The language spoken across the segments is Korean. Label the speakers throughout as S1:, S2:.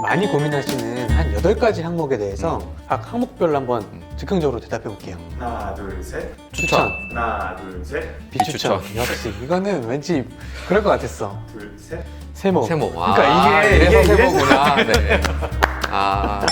S1: 많이 고민하시는 한 8가지 항목에 대해서 각 항목별로 한번 즉흥적으로 대답해 볼게요.
S2: 하나, 둘, 셋.
S1: 추천,
S2: 하나, 둘, 셋.
S1: 비추천. 역시 이거는 왠지 그럴 것 같았어.
S2: 둘, 셋.
S1: 세모.
S3: 세모.
S1: 그러니까
S3: 이래서
S1: 이게
S3: 세모구나. 네. 아,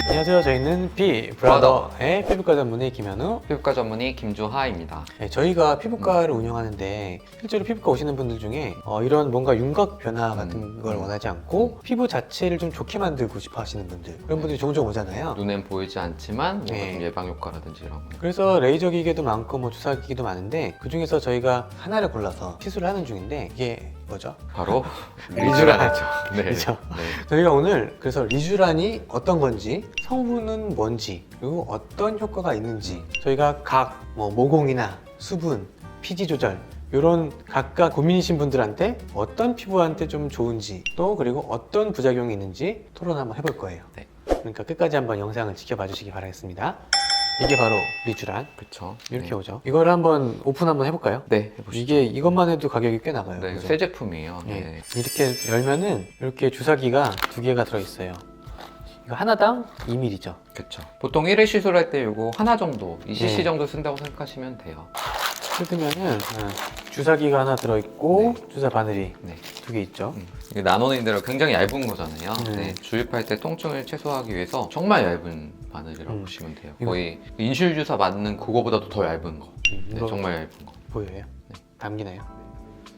S1: 안녕하세요. 저희는 브라더의 피부과 전문의 김현우.
S3: 피부과 전문의 김주하입니다.
S1: 네, 저희가 피부과를 운영하는데 실제로 피부과 오시는 분들 중에 이런 뭔가 윤곽 변화 같은 걸 원하지 않고 피부 자체를 좀 좋게 만들고 싶어 하시는 분들, 그런 분들이 종종 오잖아요.
S3: 눈엔 보이지 않지만 뭔가
S1: 네.
S3: 좀 예방 효과라든지 이런 거.
S1: 그래서 레이저 기계도 많고 뭐 주사 기기도 많은데 그 중에서 저희가 하나를 골라서 시술을 하는 중인데 이게 뭐죠?
S3: 바로
S1: 리쥬란이죠.
S3: 네.
S1: 그렇죠.
S3: 네.
S1: 저희가 오늘 그래서 리쥬란이 어떤 건지, 성분은 뭔지, 그리고 어떤 효과가 있는지 저희가 각 뭐 모공이나 수분, 피지 조절 이런 각각 고민이신 분들한테 어떤 피부한테 좀 좋은지, 또 그리고 어떤 부작용이 있는지 토론 한번 해볼 거예요.
S3: 네.
S1: 그러니까 끝까지 한번 영상을 지켜봐 주시기 바라겠습니다. 이게 바로 리쥬란.
S3: 그렇죠.
S1: 이렇게
S3: 네.
S1: 오죠. 이거를 한번 오픈 한번 해볼까요?
S3: 네, 해보시죠.
S1: 이게 이것만 해도 가격이 꽤 나가요.
S3: 네,
S1: 그죠?
S3: 새 제품이에요.
S1: 네.
S3: 네.
S1: 이렇게 열면은 이렇게 주사기가 2개가 들어있어요. 이거 하나당 2mm죠.
S3: 그렇죠. 보통 1회 시술할 때 이거 하나 정도, 2cc
S1: 네.
S3: 정도 쓴다고 생각하시면 돼요.
S1: 뜯으면은 주사기가 하나 들어있고 주사 바늘이
S3: 네.
S1: 2개 있죠.
S3: 이게 나노네임대로 굉장히 얇은 거잖아요.
S1: 네.
S3: 네, 주입할 때 통증을 최소화하기 위해서 정말 얇은 바늘이라고 보시면 돼요. 거의 인슐 주사 맞는 그거보다도 더 얇은 거. 네,
S1: 이거
S3: 정말 얇은 거.
S1: 보여요? 담기나요?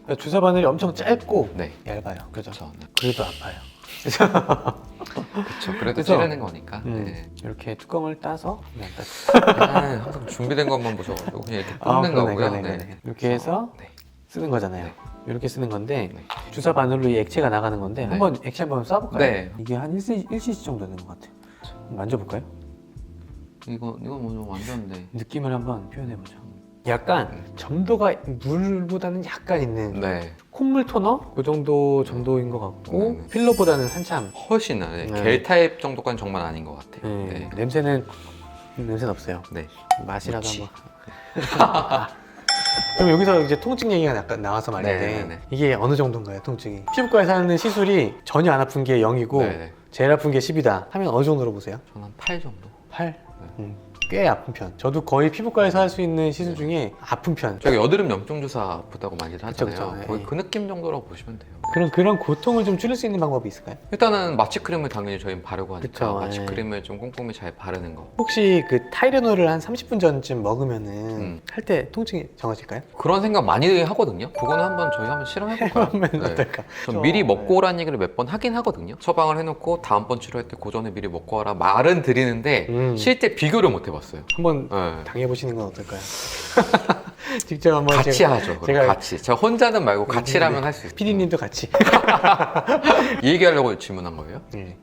S1: 그러니까 주사 바늘이 엄청 짧고
S3: 네,
S1: 얇아요. 그죠?
S3: 그렇죠. 네.
S1: 그래도 아파요.
S3: 그렇죠. 그래도
S1: 그래서-
S3: 찌르는 거니까. 네.
S1: 이렇게 뚜껑을 따서 그냥 딱
S3: 아, 항상 준비된 것만 보셔가지고 그냥 이렇게 뽑는 거고요.
S1: 그러네. 이렇게 해서
S3: 네.
S1: 쓰는 거잖아요.
S3: 네.
S1: 이렇게 쓰는 건데
S3: 네.
S1: 주사 바늘로 이 액체가 나가는 건데
S3: 네.
S1: 한번 액체 한번 쏴볼까요?
S3: 네.
S1: 이게 한 1cc 정도 되는 것 같아요. 만져볼까요?
S3: 이거 뭐 완전 네.
S1: 느낌을 한번 표현해보죠. 약간 점도가 물보다는 약간 있는
S3: 네.
S1: 콧물 토너? 그 정도인 것 같고
S3: 네.
S1: 필러보다는 한참
S3: 훨씬 나. 네.
S1: 네.
S3: 겔 타입 정도까지는 정말 아닌 것 같아요.
S1: 네.
S3: 네.
S1: 냄새는 없어요.
S3: 네.
S1: 맛이라도
S3: 그치.
S1: 한번. 그럼 여기서 이제 통증 얘기가 약간 나와서 말인데
S3: 네, 네, 네.
S1: 이게 어느 정도인가요, 통증이? 피부과에서 하는 시술이 전혀 안 아픈 게 0이고
S3: 네, 네.
S1: 제일 아픈 게 10이다 하면 어느 정도로 보세요?
S3: 저는 한 8 정도.
S1: 8? 꽤 아픈 편. 저도 거의 피부과에서 할 수 있는 시술 중에 아픈 편.
S3: 저기 여드름 염증 주사 아프다고 많이들 하잖아요.
S1: 그쵸.
S3: 거의
S1: 네.
S3: 그 느낌 정도라고 보시면 돼요.
S1: 그런 고통을 좀 줄일 수 있는 방법이 있을까요?
S3: 일단은 마취 크림을 당연히 저희는 바르고 하니까
S1: 그쵸,
S3: 마취
S1: 네.
S3: 크림을 좀 꼼꼼히 잘 바르는 거.
S1: 혹시 그 타이레놀을 한 30분 전쯤 먹으면은 할 때 통증이 정해질까요?
S3: 그런 생각 많이 하거든요. 그거는 한번 저희 한번 실험해볼까요?
S1: 해보면 어떨까?
S3: 전 미리 먹고 오라는 얘기를 몇 번 하긴 하거든요. 처방을 해놓고 다음번 치료할 때 그 전에 미리 먹고 와라 말은 드리는데 실제 비교를 못 해봤어요.
S1: 한번
S3: 네.
S1: 당해보시는 건 어떨까요? 직접 한번
S3: 같이 하죠. 그럼
S1: 제가-
S3: 같이. 저 혼자는 말고 같이라면 할 수 있어요.
S1: PD님도 같이.
S3: 이 얘기하려고 질문한 거예요?
S1: 네.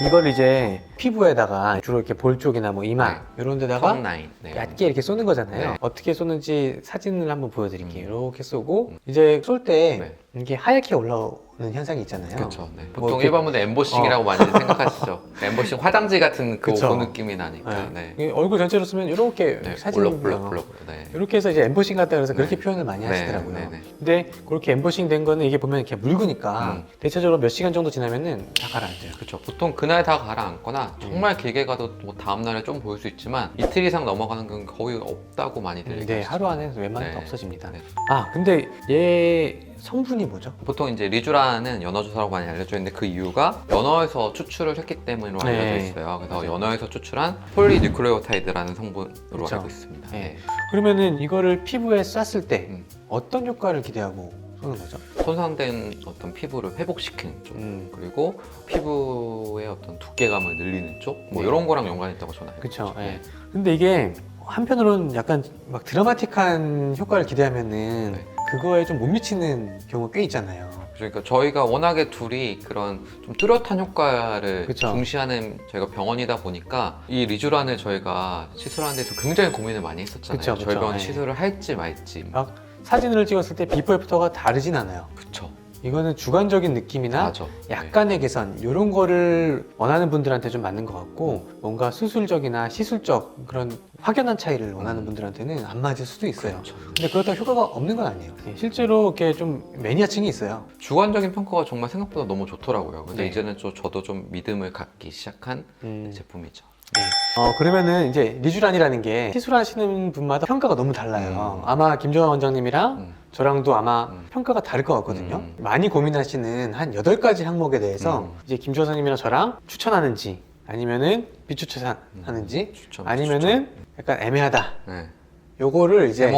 S1: 이걸 이제 피부에다가 주로 이렇게 볼 쪽이나 뭐 이마 이런 데다가
S3: 턴라인. 네.
S1: 얇게 이렇게 쏘는 거잖아요.
S3: 네.
S1: 어떻게 쏘는지 사진을 한번 보여드릴게요. 이렇게 쏘고 이제 쏠 때
S3: 네.
S1: 이게 하얗게 올라오는 현상이 있잖아요.
S3: 그렇죠. 네.
S1: 뭐
S3: 보통
S1: 이렇게-
S3: 일반 분들 엠보싱이라고 많이 생각하시죠. 엠보싱 화장지 같은 그
S1: 그쵸.
S3: 느낌이 나니까. 네.
S1: 이게 얼굴 전체로 쓰면 이렇게
S3: 네.
S1: 사진이
S3: 볼록볼록. 네.
S1: 이렇게 해서 이제 엠보싱 같다 그래서 그렇게
S3: 네.
S1: 표현을 많이
S3: 네,
S1: 하시더라고요.
S3: 네, 네.
S1: 근데 그렇게 엠보싱 된 거는 이게 보면 이렇게 묽으니까 대체적으로 몇 시간 정도 지나면은 다 가라앉아요.
S3: 그렇죠. 보통 그날 다 가라앉거나 정말 길게 가도 뭐 다음 날에 좀 보일 수 있지만 이틀 이상 넘어가는 건 거의 없다고 많이들
S1: 네,
S3: 얘기하시죠.
S1: 하루 안에 웬만하면
S3: 네.
S1: 없어집니다.
S3: 네.
S1: 아, 근데 얘 성분이 뭐죠?
S3: 보통 이제 리쥬란은 연어주사라고 많이 알려져 있는데 그 이유가 연어에서 추출을 했기 때문으로
S1: 네.
S3: 알려져 있어요. 그래서 연어에서 추출한 폴리뉴클레오타이드라는 성분으로
S1: 그쵸.
S3: 알고 있습니다.
S1: 네.
S3: 네.
S1: 그러면은 이거를 피부에 쐈을 때
S3: 음.
S1: 어떤 효과를 기대하고 쏘는 거죠?
S3: 손상된 어떤 피부를 회복시키는 쪽 그리고 피부의 어떤 두께감을 늘리는 쪽 뭐
S1: 네.
S3: 이런 거랑 연관이 있다고 저는 알고
S1: 그쵸.
S3: 있어요.
S1: 예. 근데 이게 한편으로는 약간 막 드라마틱한 효과를 기대하면은
S3: 네.
S1: 그거에 좀 못 미치는 경우 꽤 있잖아요.
S3: 그러니까 저희가 워낙에 둘이 그런 좀 뚜렷한 효과를
S1: 그쵸.
S3: 중시하는 저희가 병원이다 보니까 이 리쥬란을 저희가 시술하는 데서 굉장히 고민을 많이 했었잖아요.
S1: 그쵸, 그쵸.
S3: 저희 병원
S1: 네.
S3: 시술을 할지 말지.
S1: 막 사진을 찍었을 때 비포 애프터가 다르진 않아요.
S3: 그쵸.
S1: 이거는 주관적인 느낌이나
S3: 맞아.
S1: 약간의 개선 이런 거를 원하는 분들한테 좀 맞는 것 같고 뭔가 수술적이나 시술적 그런 확연한 차이를 원하는 분들한테는 안 맞을 수도 있어요.
S3: 그렇죠.
S1: 근데 그렇다고 효과가 없는 건 아니에요. 실제로 이렇게 좀 매니아층이 있어요.
S3: 주관적인 평가가 정말 생각보다 너무 좋더라고요. 근데
S1: 네.
S3: 이제는 저도 좀 믿음을 갖기 시작한 제품이죠.
S1: 네. 그러면은 이제 리쥬란이라는 게 시술하시는 분마다 평가가 너무 달라요. 아마 김정환 원장님이랑 저랑도 아마 평가가 다를 것 같거든요. 많이 고민하시는 한 8가지 항목에 대해서 이제 김정환 선생님이랑 저랑 추천하는지 아니면은 비추천하는지
S3: 추천,
S1: 아니면은 약간 애매하다.
S3: 네.
S1: 요거를 이제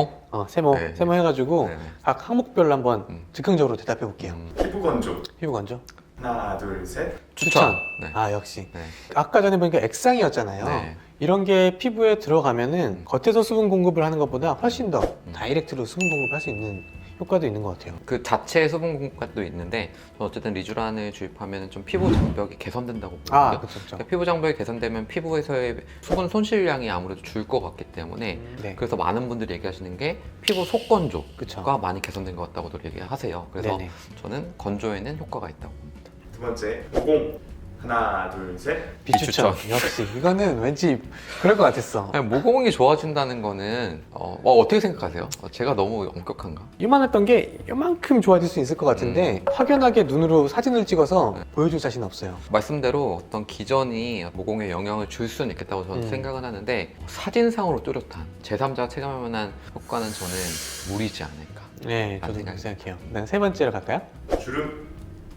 S1: 세모
S3: 네.
S1: 해가지고
S3: 네.
S1: 각 항목별로 한번 즉흥적으로 대답해 볼게요.
S2: 피부 건조.
S1: 피부 건조.
S2: 하나, 둘, 셋.
S3: 추천. 네.
S1: 아 역시.
S3: 네.
S1: 아까 전에 보니까 액상이었잖아요.
S3: 네.
S1: 이런 게 피부에 들어가면은 겉에서 수분 공급을 하는 것보다 훨씬 더 다이렉트로 수분 공급할 수 있는 효과도 있는 것 같아요.
S3: 그 자체의 수분 공급도 있는데 어쨌든 리쥬란을 주입하면 좀 피부 장벽이 개선된다고 보거든요.
S1: 아, 그렇죠.
S3: 그러니까 피부 장벽이 개선되면 피부에서의 수분 손실량이 아무래도 줄 것 같기 때문에
S1: 네.
S3: 그래서 많은 분들이 얘기하시는 게 피부 속건조가
S1: 그쵸.
S3: 많이 개선된 것 같다고도 얘기하세요. 그래서
S1: 네네.
S3: 저는 건조에는 효과가 있다고 봅니다.
S2: 두 번째, 모공. 하나, 둘, 셋.
S1: 비추천. 역시 이거는 왠지 그럴 것 같았어.
S3: 아니, 모공이 좋아진다는 거는 어떻게 생각하세요? 제가 너무 엄격한가?
S1: 이만했던 게 이만큼 좋아질 수 있을 것 같은데 확연하게 눈으로 사진을 찍어서 보여줄 자신 없어요.
S3: 말씀대로 어떤 기전이 모공에 영향을 줄 수는 있겠다고 저는 생각은 하는데 사진상으로 뚜렷한 제3자가 체감할 만한 효과는 저는 무리지 않을까.
S1: 네, 저도 그렇게 생각해요. 네, 세 번째로 갈까요?
S2: 주름.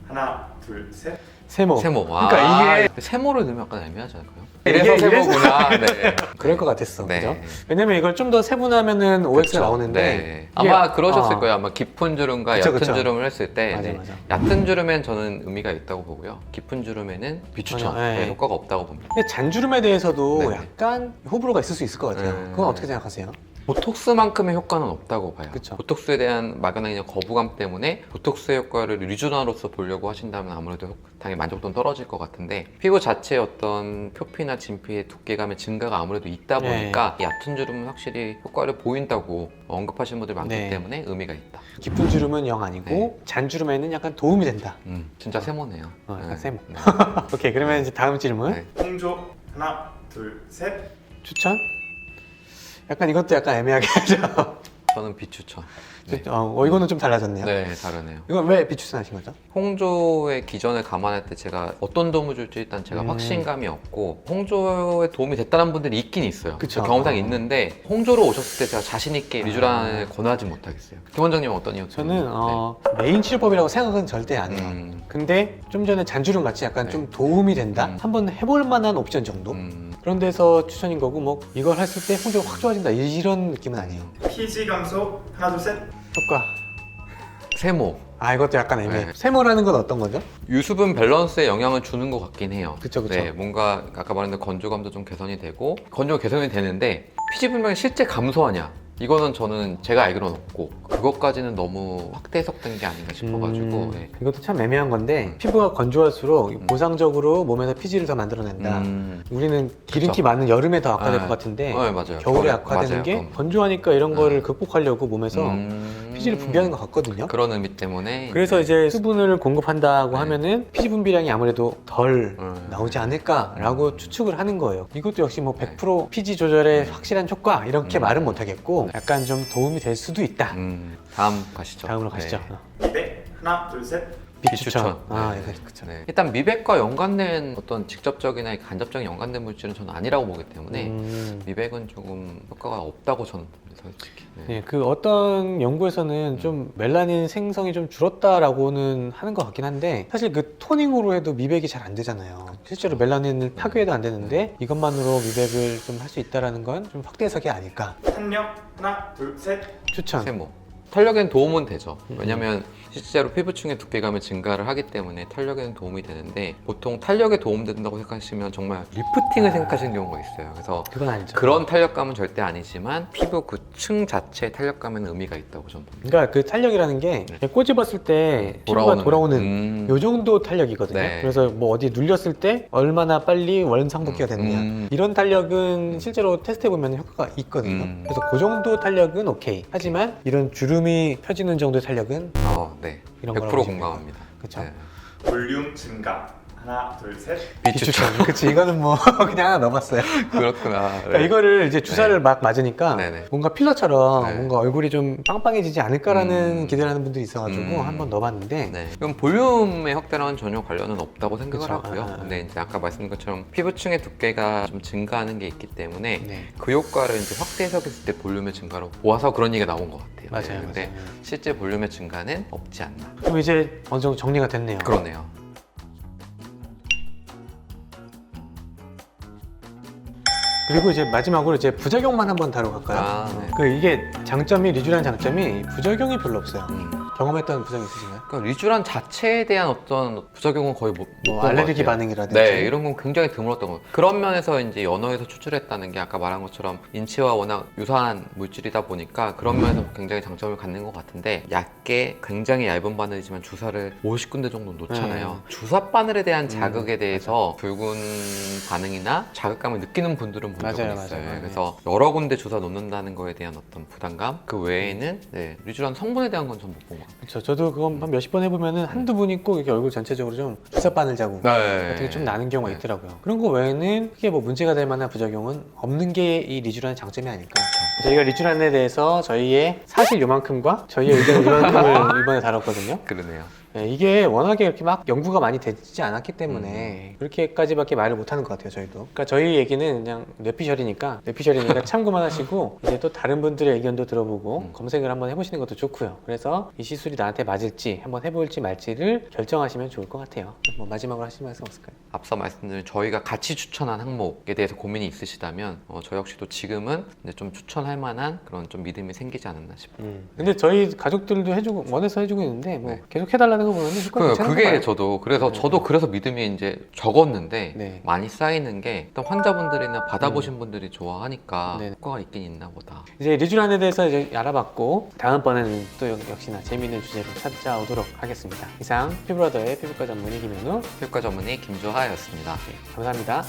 S2: 하나, 둘, 셋.
S1: 세모.
S3: 세모.
S1: 그러니까 이게
S3: 세모를 넣으면 약간 애매하지 않을까요?
S1: 이게
S3: 이래서 세모구나. 네.
S1: 그럴 것 같았어.
S3: 네.
S1: 그죠? 왜냐면 이걸 좀 더 세분하면은 OX가
S3: 그렇죠.
S1: 나오는데
S3: 네.
S1: 이게-
S3: 아마 그러셨을
S1: 어.
S3: 거예요. 아마 깊은 주름과
S1: 그쵸,
S3: 얕은
S1: 그쵸.
S3: 주름을 했을 때
S1: 맞아,
S3: 이제
S1: 맞아.
S3: 얕은 주름엔 저는 의미가 있다고 보고요. 깊은 주름에는 비추천.
S1: 전혀, 네.
S3: 네, 효과가 없다고 봅니다.
S1: 근데 잔주름에 대해서도
S3: 네네.
S1: 약간 호불호가 있을 수 있을 것 같아요.
S3: 네.
S1: 그건 어떻게 생각하세요?
S3: 보톡스만큼의 효과는 없다고 봐요.
S1: 그쵸.
S3: 보톡스에 대한 막연한 거부감 때문에 보톡스의 효과를 리쥬란으로서 보려고 하신다면 아무래도 당연히 만족도는 떨어질 것 같은데 피부 자체의 어떤 표피나 진피의 두께감의 증가가 아무래도 있다 보니까 얕은 주름은 확실히 효과를 보인다고 언급하시는 분들이 많기
S1: 네.
S3: 때문에 의미가 있다.
S1: 깊은 주름은 영 아니고
S3: 네.
S1: 잔주름에는 약간 도움이 된다.
S3: 진짜 세모네요.
S1: 약간 세모.
S3: 네.
S1: 오케이, 그러면 이제 다음 질문.
S3: 네.
S2: 홍조. 하나, 둘, 셋.
S1: 추천? 약간 이것도 약간 애매하게 하죠.
S3: 저는 비추천. 네.
S1: 이거는 좀 달라졌네요.
S3: 네, 다르네요.
S1: 이건 왜 비추천하신 거죠?
S3: 홍조의 기전을 감안할 때 제가 어떤 도움을 줄지 일단 제가 확신감이 없고 홍조에 도움이 됐다는 분들이 있긴 있어요.
S1: 그쵸.
S3: 경험상이 있는데 홍조로 오셨을 때 제가 자신 있게 리쥬란을 권하지 못하겠어요. 김 원장님은 어떤 이유 때문에?
S1: 저는 메인 치료법이라고 생각은 절대 안 해요. 근데 좀 전에 잔주름 같이 약간
S3: 네.
S1: 좀 도움이 된다? 한번 해볼 만한 옵션 정도? 그런 데서 추천인 거고 뭐 이걸 했을 때 홍조가 확 좋아진다 이런 느낌은 아니에요.
S2: 피지 감소. 하나, 둘, 셋.
S1: 효과.
S3: 세모.
S1: 이것도 약간 애매해.
S3: 네.
S1: 세모라는 건 어떤 거죠?
S3: 유수분 밸런스에 영향을 주는 것 같긴 해요.
S1: 그쵸.
S3: 네, 뭔가 아까 말했던 건조감도 좀 개선이 되고 건조가 개선이 되는데 피지 분명히 실제 감소하냐? 이거는 저는 제가 알기로는 없고 그것까지는 너무 확대 해석된 게 아닌가 싶어가지고 네.
S1: 이것도 참 애매한 건데 피부가 건조할수록 보상적으로 몸에서 피지를 더 만들어낸다. 우리는 기름기
S3: 그쵸.
S1: 많은 여름에 더 악화될
S3: 네.
S1: 것 같은데
S3: 네, 맞아요.
S1: 겨울에 악화되는
S3: 맞아요.
S1: 게 건조하니까 이런 거를 극복하려고 몸에서 피지를 분비하는 것 같거든요.
S3: 그런 의미 때문에
S1: 그래서 이제 수분을 공급한다고 하면은 피지 분비량이 아무래도 덜
S3: 네.
S1: 나오지 않을까라고 추측을 하는 거예요. 이것도 역시 뭐 100% 피지 조절에 확실한 효과 이렇게 말은 못하겠고 약간 좀 도움이 될 수도 있다.
S3: 다음 가시죠.
S1: 다음으로 가시죠.
S3: 네.
S2: 미백. 하나, 둘, 셋.
S1: 비추천.
S3: 네.
S1: 이거 그쵸.
S3: 네. 일단 미백과 연관된 어떤 직접적이나 간접적인 연관된 물질은 저는 아니라고 보기 때문에 미백은 조금 효과가 없다고 저는 봅니다, 솔직히. 네.
S1: 네, 그 어떤 연구에서는 좀 멜라닌 생성이 좀 줄었다라고는 하는 것 같긴 한데 사실 그 토닝으로 해도 미백이 잘 안 되잖아요. 실제로 멜라닌을 파괴해도 안 되는데 이것만으로 미백을 좀 할 수 있다라는 건 좀 확대 해석이 아닐까.
S2: 탄력. 하나, 둘, 셋.
S1: 추천.
S3: 세모. 탄력에는 도움은 되죠. 왜냐면 실제로 피부층의 두께감이 증가를 하기 때문에 탄력에는 도움이 되는데 보통 탄력에 도움된다고 생각하시면 정말 리프팅을 생각하시는 경우가 있어요. 그래서
S1: 그건 아니죠.
S3: 그런 탄력감은 절대 아니지만 피부 그 층 자체의 탄력감에는 의미가 있다고 저는 봅니다.
S1: 그러니까 그 탄력이라는 게 꼬집었을 때 피부가 돌아오는 요 정도 탄력이거든요.
S3: 네.
S1: 그래서 뭐 어디 눌렸을 때 얼마나 빨리 원상복귀가 되느냐 이런 탄력은 실제로 테스트해 보면 효과가 있거든요. 그래서 그 정도 탄력은 오케이. 하지만 이런 주름 주름이 펴지는 정도의 탄력은
S3: 네.
S1: 이런
S3: 100%
S1: 거라고 보시면
S3: 공감합니다.
S1: 그쵸?
S3: 네.
S2: 볼륨 증가. 하나, 둘, 셋.
S1: 비추천. 그치, 이거는 뭐 그냥 하나 넣어봤어요.
S3: 그렇구나.
S1: 그러니까 이거를 이제 주사를
S3: 네.
S1: 막 맞으니까
S3: 네네.
S1: 뭔가 필러처럼
S3: 네.
S1: 뭔가 얼굴이 좀 빵빵해지지 않을까라는
S3: 음.
S1: 기대를 하는 분들이 있어가지고 한번 넣어봤는데
S3: 네. 그럼 볼륨의 확대랑은 전혀 관련은 없다고 생각을
S1: 그쵸.
S3: 하고요.
S1: 아, 아.
S3: 근데 이제 아까 말씀드린 것처럼 피부층의 두께가 좀 증가하는 게 있기 때문에
S1: 네.
S3: 그 효과를 이제 확대 해석했을 때 볼륨의 증가로 보아서 그런 얘기가 나온 것 같아요.
S1: 맞아요,
S3: 네. 근데
S1: 맞아요.
S3: 실제 볼륨의 증가는 없지 않나.
S1: 그럼 이제 어느 정도 정리가 됐네요.
S3: 그러네요.
S1: 그리고 이제 마지막으로 이제 부작용만 한번 다뤄갈까요?
S3: 아, 네.
S1: 그 이게 장점이 리쥬란 장점이 부작용이 별로 없어요.
S3: 음.
S1: 경험했던 부작용 있으신가요?
S3: 그러니까 리쥬란 자체에 대한 어떤 부작용은 거의 못
S1: 뭐
S3: 본 것
S1: 알레르기
S3: 같아요.
S1: 반응이라든지.
S3: 네, 이런 건 굉장히 드물었던 것 같아요. 그런 면에서 이제 연어에서 추출했다는 게 아까 말한 것처럼 인체와 워낙 유사한 물질이다 보니까 그런 면에서 굉장히 장점을 갖는 것 같은데 얕게 굉장히 얇은 바늘이지만 주사를 50군데 정도 놓잖아요. 주사 바늘에 대한 자극에 대해서 붉은 반응이나 자극감을 느끼는 분들은 본 적은
S1: 맞아요,
S3: 있어요.
S1: 맞아요.
S3: 그래서 여러 군데 주사 놓는다는 거에 대한 어떤 부담감 그 외에는 네, 리쥬란 성분에 대한 건 전 못 본 것 같아요.
S1: 그렇죠. 저도 그거 한 몇십 번 해보면은 한두 분이 꼭 이렇게 얼굴 전체적으로 좀 주사 바늘 자국
S3: 네.
S1: 같은 게 좀 나는 경우가
S3: 네.
S1: 있더라고요. 그런 거 외에는 크게 뭐 문제가 될 만한 부작용은 없는 게 이 리쥬란의 장점이 아닐까. 저희가 리쥬란에 대해서 저희의 사실 요만큼과 저희의 의견 이만큼을 이번에 다뤘거든요.
S3: 그러네요.
S1: 네, 이게 워낙에 이렇게 막 연구가 많이 되지 않았기 때문에 그렇게까지밖에 말을 못하는 것 같아요, 저희도. 그러니까 저희 얘기는 그냥 뇌피셜이니까 참고만 하시고 이제 또 다른 분들의 의견도 들어보고 검색을 한번 해보시는 것도 좋고요. 그래서 이 시술이 나한테 맞을지 한번 해볼지 말지를 결정하시면 좋을 것 같아요. 뭐 마지막으로 하실 말씀 없을까요?
S3: 앞서 말씀드린 저희가 같이 추천한 항목에 대해서 고민이 있으시다면 저 역시도 지금은 이제 좀 추천할 만한 그런 좀 믿음이 생기지 않았나 싶어요.
S1: 근데 저희 가족들도 해주고 원해서 해주고 있는데 뭐
S3: 네.
S1: 계속 해달라는 거 보면 효과 괜찮은 거
S3: 그게
S1: 봐요.
S3: 저도 그래서 믿음이 이제 적었는데
S1: 네.
S3: 많이 쌓이는 게 일단 환자분들이나 받아보신 분들이 좋아하니까
S1: 네.
S3: 효과가 있긴 있나 보다.
S1: 이제 리쥬란에 대해서 이제 알아봤고 다음번에는 또 역시나 재미있는 주제로 찾아오도록 하겠습니다. 이상 피부라더의 피부과 전문의 김현우
S3: 효과 전문의 김조하였습니다.
S1: 감사합니다.